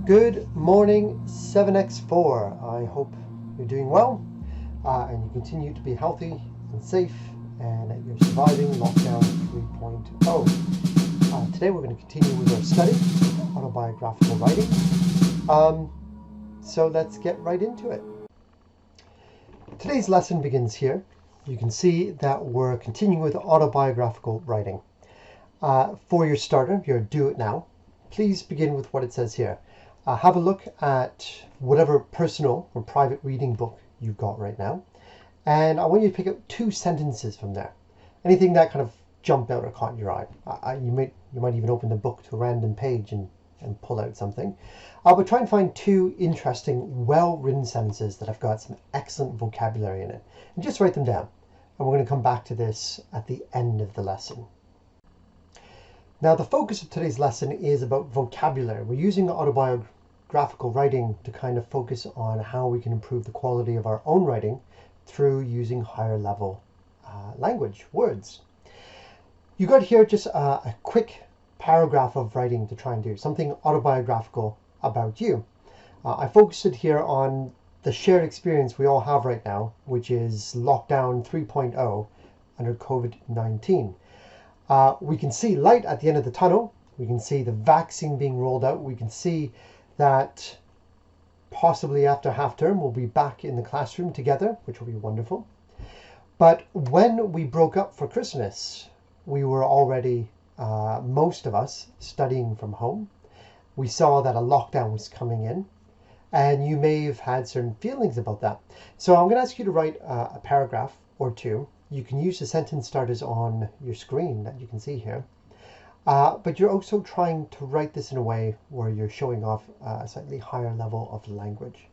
Good morning, 7x4. I hope you're doing well and you continue to be healthy and safe and that you're surviving lockdown 3.0. Today we're going to continue with our study of autobiographical writing. So let's get right into it. Today's lesson begins here. You can see that we're continuing with autobiographical writing. For your starter, your do it now, please begin with what it says here. Have a look at whatever personal or private reading book you've got right now. And I want you to pick out 2 sentences from there. Anything that kind of jumped out or caught your eye. You might even open the book to a random page and pull out something. But try and find 2 interesting, well-written sentences that have got some excellent vocabulary in it. And just write them down. And we're going to come back to this at the end of the lesson. Now, the focus of today's lesson is about vocabulary. We're using autobiographical writing to kind of focus on how we can improve the quality of our own writing through using higher level language, words. You got here just a quick paragraph of writing to try and do something autobiographical about you. I focused it here on the shared experience we all have right now, which is lockdown 3.0 under COVID-19. We can see light at the end of the tunnel. We can see the vaccine being rolled out. We can see that possibly after half term we'll be back in the classroom together, which will be wonderful. But when we broke up for Christmas, we were already, most of us, studying from home. We saw that a lockdown was coming in, and you may have had certain feelings about that. So I'm going to ask you to write a paragraph or 2. You can use the sentence starters on your screen that you can see here. But you're also trying to write this in a way where you're showing off a slightly higher level of language.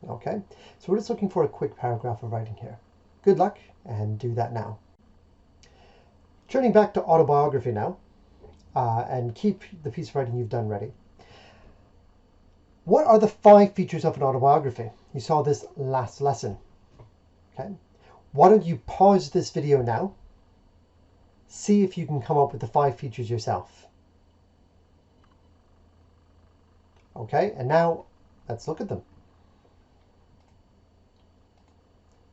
Okay, so we're just looking for a quick paragraph of writing here. Good luck and do that now. Turning back to autobiography now, and keep the piece of writing you've done ready. What are the 5 features of an autobiography? You saw this last lesson. Okay. Why don't you pause this video now, see if you can come up with the 5 features yourself. Okay, and now let's look at them.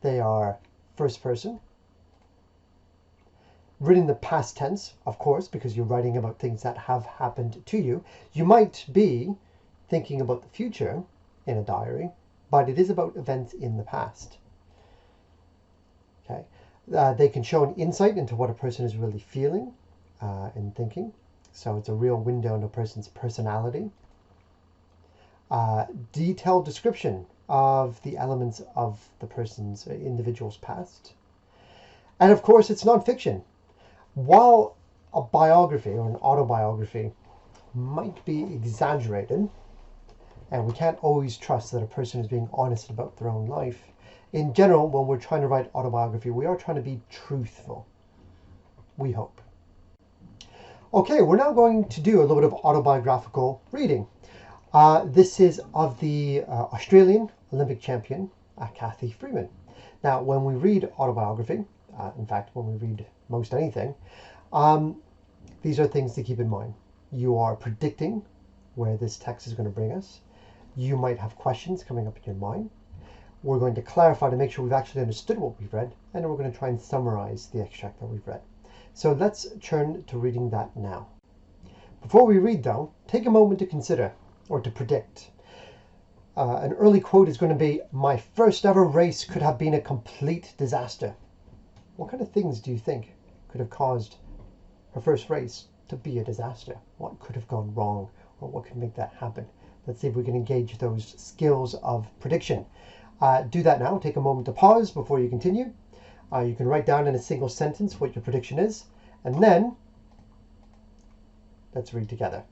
They are first person, written in the past tense, of course, because you're writing about things that have happened to you. You might be thinking about the future in a diary, but it is about events in the past. Okay. They can show an insight into what a person is really feeling and thinking. So it's a real window into a person's personality. Detailed description of the elements of the person's individual's past. And of course, it's nonfiction. While a biography or an autobiography might be exaggerated, and we can't always trust that a person is being honest about their own life, in general, when we're trying to write autobiography, we are trying to be truthful. We hope. Okay, we're now going to do a little bit of autobiographical reading. This is of the Australian Olympic champion, Cathy Freeman. Now, when we read autobiography, in fact, when we read most anything, these are things to keep in mind. You are predicting where this text is going to bring us. You might have questions coming up in your mind. We're going to clarify to make sure we've actually understood what we've read, and then we're going to try and summarize the extract that we've read. So let's turn to reading that now. Before we read, though, take a moment to consider, or to predict. An early quote is going to be, "My first ever race could have been a complete disaster." What kind of things do you think could have caused her first race to be a disaster? What could have gone wrong, or what could make that happen? Let's see if we can engage those skills of prediction. Do that now. Take a moment to pause before you continue. You can write down in a single sentence what your prediction is, and then let's read together.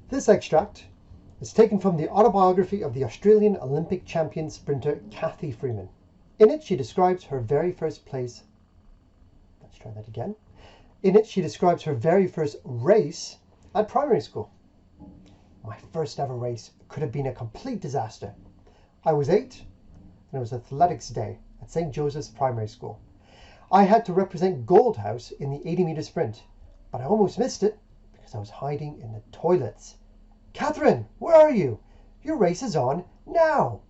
This extract is taken from the autobiography of the Australian Olympic champion sprinter Cathy Freeman. In it, she describes her very first place. Let's try that again. In it, she describes her very first race at primary school. "My first ever race could have been a complete disaster. I was 8, and it was athletics day at St. Joseph's Primary School. I had to represent Goldhouse in the 80-meter sprint, but I almost missed it because I was hiding in the toilets. "Catherine, where are you? Your race is on now."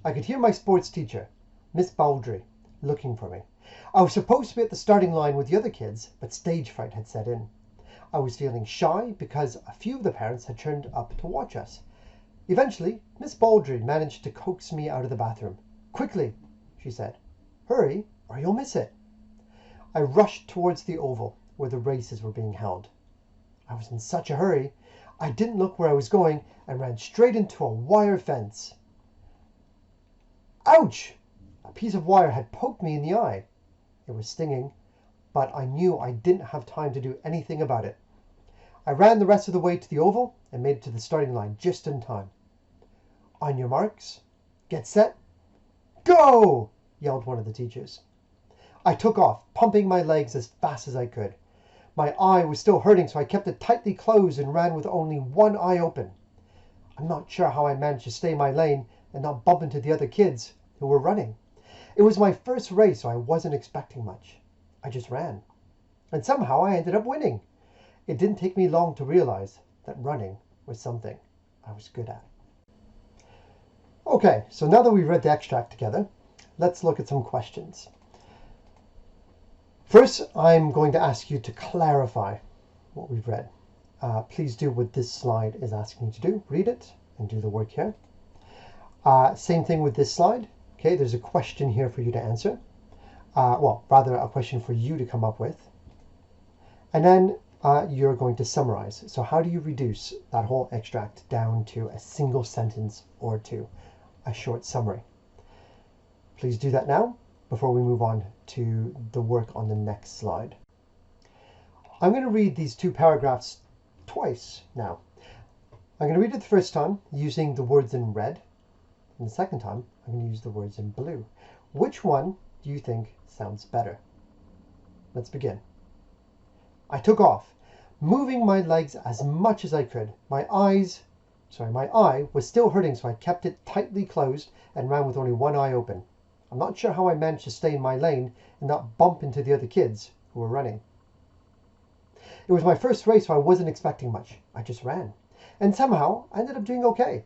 I could hear my sports teacher, Miss Baldry, looking for me. I was supposed to be at the starting line with the other kids, but stage fright had set in. I was feeling shy because a few of the parents had turned up to watch us. Eventually, Miss Baldry managed to coax me out of the bathroom. "Quickly," she said. "Hurry, or you'll miss it." I rushed towards the oval where the races were being held. I was in such a hurry, I didn't look where I was going and ran straight into a wire fence. Ouch! A piece of wire had poked me in the eye. It was stinging, but I knew I didn't have time to do anything about it. I ran the rest of the way to the oval and made it to the starting line just in time. "On your marks, get set, go!" yelled one of the teachers. I took off, pumping my legs as fast as I could. My eye was still hurting, so I kept it tightly closed and ran with only one eye open. I'm not sure how I managed to stay in my lane and not bump into the other kids who were running. It was my first race, so I wasn't expecting much. I just ran. And somehow I ended up winning. It didn't take me long to realize that running was something I was good at. Okay, so now that we've read the extract together, let's look at some questions. First, I'm going to ask you to clarify what we've read. Please do what this slide is asking you to do. Read it and do the work here. Same thing with this slide. Okay, there's a question here for you to answer. Well, rather a question for you to come up with. And then you're going to summarize. So how do you reduce that whole extract down to a single sentence or two, a short summary? Please do that now before we move on to the work on the next slide. I'm going to read these two paragraphs twice now. I'm going to read it the first time using the words in red, and the second time I'm going to use the words in blue. Which one do you think sounds better? Let's begin. I took off, moving my legs as much as I could. My eye was still hurting, so I kept it tightly closed and ran with only one eye open. I'm not sure how I managed to stay in my lane and not bump into the other kids who were running. It was my first race, so I wasn't expecting much. I just ran. And somehow I ended up doing okay.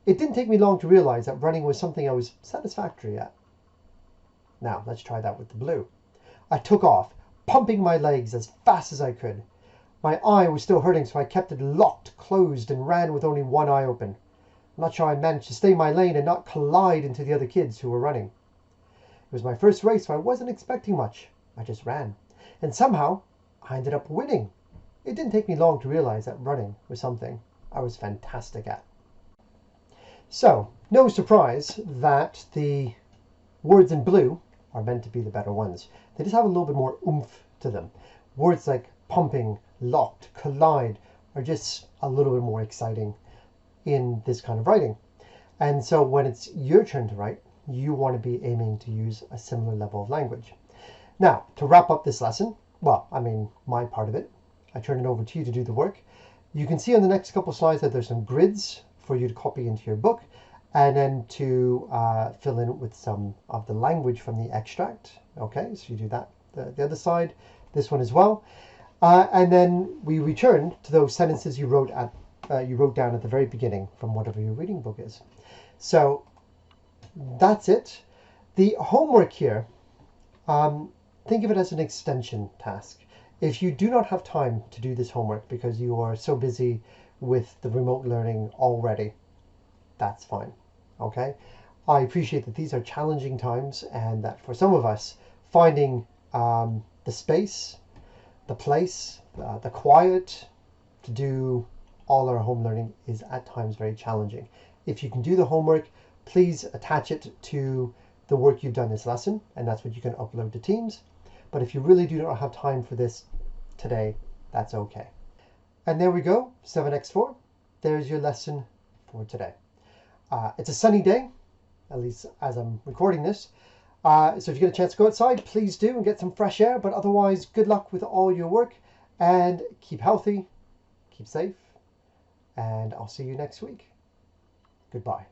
It didn't take me long to realize that running was something I was satisfactory at. Now, let's try that with the blue. I took off, pumping my legs as fast as I could. My eye was still hurting, so I kept it locked, closed, and ran with only one eye open. I'm not sure I managed to stay in my lane and not collide into the other kids who were running. It was my first race, so I wasn't expecting much. I just ran. And somehow, I ended up winning. It didn't take me long to realize that running was something I was fantastic at. So, no surprise that the words in blue are meant to be the better ones. They just have a little bit more oomph to them. Words like pumping, locked, collide are just a little bit more exciting in this kind of writing. And so when it's your turn to write, you want to be aiming to use a similar level of language. Now, to wrap up this lesson, my part of it, I turn it over to you to do the work. You can see on the next couple of slides that there's some grids for you to copy into your book and then to fill in with some of the language from the extract. Okay, so you do that. The other side, this one as well. And then we return to those sentences you wrote down at the very beginning from whatever your reading book is. So that's it. The homework here, think of it as an extension task. If you do not have time to do this homework because you are so busy with the remote learning already, that's fine. Okay? I appreciate that these are challenging times and that for some of us, finding the space, the place, the quiet to do all our home learning is at times very challenging. If you can do the homework, please attach it to the work you've done this lesson, and that's what you can upload to Teams. But if you really do not have time for this today, that's okay. And there we go, 7x4. There's your lesson for today. It's a sunny day, at least as I'm recording this. So if you get a chance to go outside, please do and get some fresh air. But otherwise, good luck with all your work and keep healthy, keep safe, and I'll see you next week. Goodbye.